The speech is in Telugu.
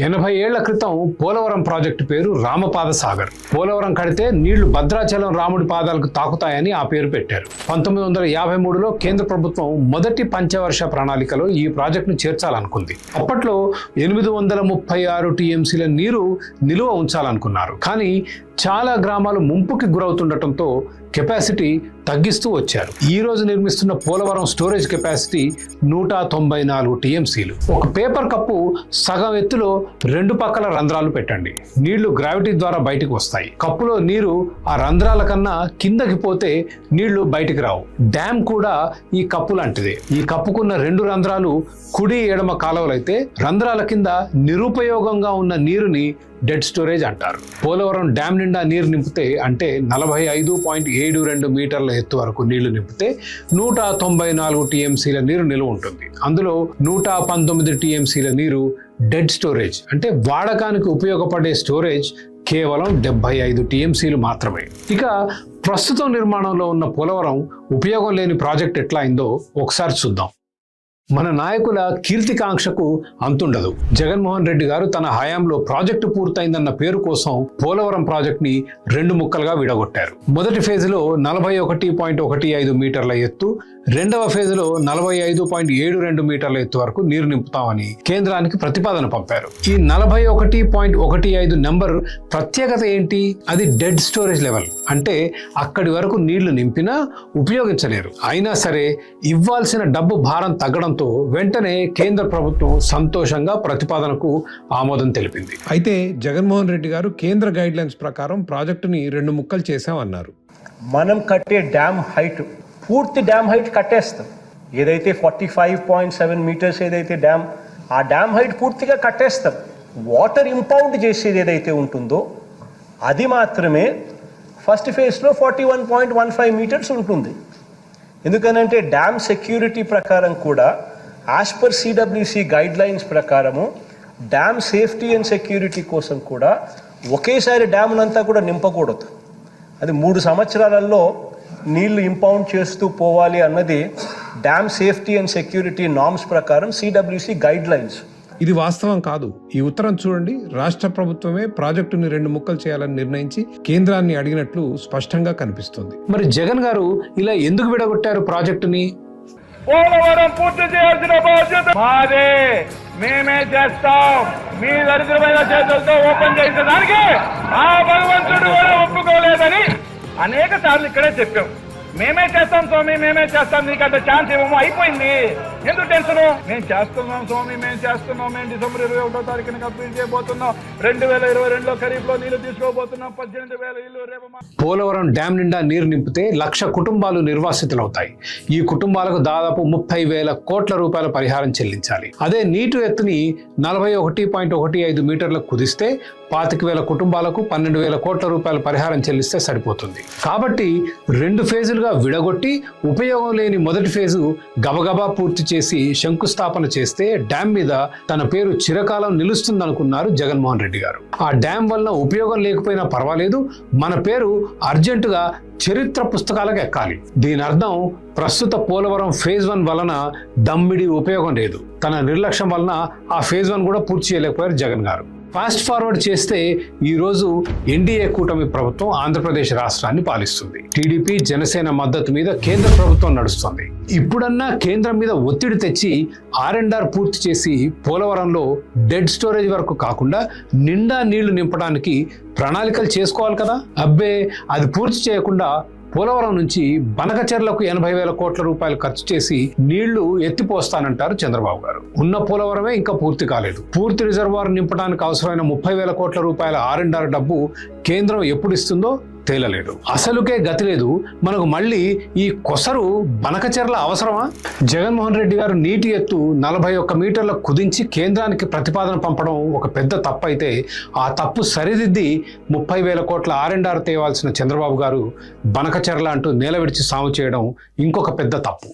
80 ఏళ్ల క్రితం పోలవరం ప్రాజెక్టు పేరు రామపాద సాగర్. పోలవరం కడితే నీళ్లు భద్రాచలం రాముడి పాదాలకు తాకుతాయని ఆ పేరు పెట్టారు. 1953లో కేంద్ర ప్రభుత్వం మొదటి పంచవర్ష ప్రణాళికలో ఈ ప్రాజెక్టును చేర్చాలనుకుంది. అప్పట్లో 836 టీఎంసీల నీరు నిలువ ఉంచాలనుకున్నారు. కానీ చాలా గ్రామాలు ముంపుకి గురవుతుండటంతో కెపాసిటీ తగ్గిస్తూ వచ్చారు. ఈ రోజు నిర్మిస్తున్న పోలవరం స్టోరేజ్ కెపాసిటీ 194 టీఎంసీలు. ఒక పేపర్ కప్పు సగం ఎత్తులో 2 పక్కల రంధ్రాలు పెట్టండి. నీళ్లు గ్రావిటీ ద్వారా బయటకు వస్తాయి. కప్పులో నీరు ఆ రంధ్రాల కన్నా కిందకి పోతే నీళ్లు బయటికి రావు. డ్యామ్ కూడా ఈ కప్పు లాంటిదే. ఈ కప్పుకున్న 2 రంధ్రాలు కుడి ఎడమ కాలువలైతే రంధ్రాల కింద నిరుపయోగంగా ఉన్న నీరుని డెడ్ స్టోరేజ్ అంటారు. పోలవరం డ్యామ్ నిండా నీరు నింపితే అంటే 45.72 మీటర్ల ఎత్తు వరకు నీళ్లు నింపితే 194 టీఎంసీల నీరు నిలువ ఉంటుంది. అందులో 119 టీఎంసీల నీరు డెడ్ స్టోరేజ్ అంటే వాడకానికి ఉపయోగపడే స్టోరేజ్ కేవలం 75 టీఎంసీలు మాత్రమే. ఇక ప్రస్తుతం నిర్మాణంలో ఉన్న పోలవరం ఉపయోగం లేని ప్రాజెక్ట్ ఎట్లా అయిందో ఒకసారి చూద్దాం. మన నాయకుల కీర్తికాంక్షకు అంతుండదు. జగన్మోహన్ రెడ్డి గారు తన హయాంలో ప్రాజెక్టు పూర్తయిందన్న పేరు కోసం పోలవరం ప్రాజెక్ట్ ని 2 ముక్కలుగా విడగొట్టారు. మొదటి ఫేజ్లో 41.15 మీటర్ల ఎత్తు, రెండవ ఫేజ్లో 45.72 మీటర్ల ఎత్తు వరకు నీరు నింపుతామని కేంద్రానికి ప్రతిపాదన పంపారు. ఈ 41.15 నెంబర్ ప్రత్యేకత ఏంటి? అది డెడ్ స్టోరేజ్ లెవెల్ అంటే అక్కడి వరకు నీళ్లు నింపినా ఉపయోగించలేరు. అయినా సరే ఇవ్వాల్సిన డబ్బు భారం తగ్గడం వెంటనే కేంద్ర ప్రభుత్వం సంతోషంగా ప్రతిపాదనకు ఆమోదం తెలిపింది. అయితే జగన్మోహన్ రెడ్డి గారు కేంద్ర గైడ్ లైన్స్ ప్రకారం ప్రాజెక్టుని 2 ముక్కలు చేశామన్నారు. మనం కట్టే డ్యామ్ హైట్ పూర్తి డ్యామ్ హైట్ కట్టేస్తాం. ఏదైతే 45.7 మీటర్స్ ఏదైతే డ్యామ్ ఆ డ్యామ్ హైట్ పూర్తిగా కట్టేస్తాం. వాటర్ ఇంపౌండ్ చేసేది ఏదైతే ఉంటుందో అది మాత్రమే ఫస్ట్ ఫేజ్లో 41.15 మీటర్స్ ఉంటుంది. ఎందుకనంటే డ్యామ్ సెక్యూరిటీ ప్రకారం కూడా as per CWC guide lines ప్రకారము డ్యామ్ సేఫ్టీ అండ్ సెక్యూరిటీ కోసం కూడా ఒకేసారి డ్యామ్నంతా కూడా నింపకూడదు. అది 3 సంవత్సరాలలో నీళ్లు ఇంపౌండ్ చేస్తూ పోవాలి అన్నది dam safety and security norms ప్రకారం సిడబ్ల్యూసి గైడ్ లైన్స్. ఇది వాస్తవం కాదు. ఈ ఉత్తరం చూడండి. రాష్ట్ర ప్రభుత్వమే ప్రాజెక్టుని 2 ముక్కలు చేయాలని నిర్ణయించి కేంద్రాన్ని అడిగినట్లు స్పష్టంగా కనిపిస్తుంది. మరి జగన్ గారు ఇలా ఎందుకు విడగొట్టారు ప్రాజెక్టుని? పోలవరం పూర్తి చేయాల్సిన బాధ్యత మాదే, మేమే చేస్తాం. మీ దరిద్రమైన చేతులతో ఓపెన్ చేసేదానికి ఆ భగవంతుడు కూడా ఒప్పుకోలేదని అనేక సార్లు ఇక్కడే చెప్పాం. మేమే చేస్తాం స్వామి, మేమే చేస్తాం, నీకంటే ఛాన్స్ ఇవ్వము, అయిపోయింది. ఎందుకు టెన్షన్? మేము చేస్తున్నాం స్వామి, మేము చేస్తున్నాం. మేము డిసెంబర్ 21వ తారీఖున కంప్లీట్ చేయబోతున్నాం. 2022లో ఖరీఫ్లో నీళ్లు తీసుకోబోతున్నాం. 18,000 ఇల్లు రేపు. పోలవరం డ్యామ్ నిండా నీరు నింపితే 1,00,000 కుటుంబాలు నిర్వాసితులవుతాయి. ఈ కుటుంబాలకు దాదాపు 30,000 కోట్ల రూపాయల పరిహారం చెల్లించాలి. అదే నీటి ఎత్తుని 41.15 మీటర్లకు కుదిస్తే 25,000 కుటుంబాలకు 12,000 కోట్ల రూపాయల పరిహారం చెల్లిస్తే సరిపోతుంది. కాబట్టి 2 ఫేజులుగా విడగొట్టి ఉపయోగం లేని మొదటి ఫేజు గబగబా పూర్తి చేసి శంకుస్థాపన చేస్తే డ్యామ్ మీద తన పేరు చిరకాలం నిలుస్తుందనుకున్నారు జగన్మోహన్ రెడ్డి గారు. ఆ డ్యామ్ వలన ఉపయోగం లేకపోయినా పర్వాలేదు, మన పేరు అర్జెంటుగా చరిత్ర పుస్తకాలకు ఎక్కాలి. దీని అర్థం ప్రస్తుత పోలవరం ఫేజ్ 1 వలన దమ్మిడి ఉపయోగం లేదు. తన నిర్లక్ష్యం వలన ఆ ఫేజ్ 1 కూడా పూర్తి చేయలేకపోయారు జగన్ గారు. ఫాస్ట్ ఫార్వర్డ్ చేస్తే ఈ రోజు ఎన్డీఏ కూటమి ప్రభుత్వం ఆంధ్రప్రదేశ్ రాష్ట్రాన్ని పాలిస్తుంది. టీడీపీ జనసేన మద్దతు మీద కేంద్ర ప్రభుత్వం నడుస్తుంది. ఇప్పుడన్నా కేంద్రం మీద ఒత్తిడి తెచ్చి R&R పూర్తి చేసి పోలవరంలో డెడ్ స్టోరేజ్ వరకు కాకుండా నిండా నీళ్లు నింపడానికి ప్రణాళికలు చేసుకోవాలి కదా. అబ్బే, అది పూర్తి చేయకుండా పోలవరం నుంచి బనకచెర్లకు 80,000 కోట్ల రూపాయలు ఖర్చు చేసి నీళ్లు ఎత్తిపోస్తానంటారు చంద్రబాబు గారు. ఉన్న పోలవరమే ఇంకా పూర్తి కాలేదు. పూర్తి రిజర్వాయర్ నింపడానికి అవసరమైన 30,000 కోట్ల రూపాయల R&R డబ్బు కేంద్రం ఎప్పుడు ఇస్తుందో తేలలేదు. అసలుకే గతి లేదు. మనకు మళ్ళీ ఈ కొసరు బనకచెర్ల అవసరమా? జగన్మోహన్ రెడ్డి గారు నీటి ఎత్తు 41 మీటర్లకు కుదించి కేంద్రానికి ప్రతిపాదన పంపడం ఒక పెద్ద తప్పు అయితే, ఆ తప్పు సరిదిద్ది 30,000 కోట్ల R&R తేవాల్సిన చంద్రబాబు గారు బనకచెర్ల అంటూ నేల విడిచి సాము చేయడం ఇంకొక పెద్ద తప్పు.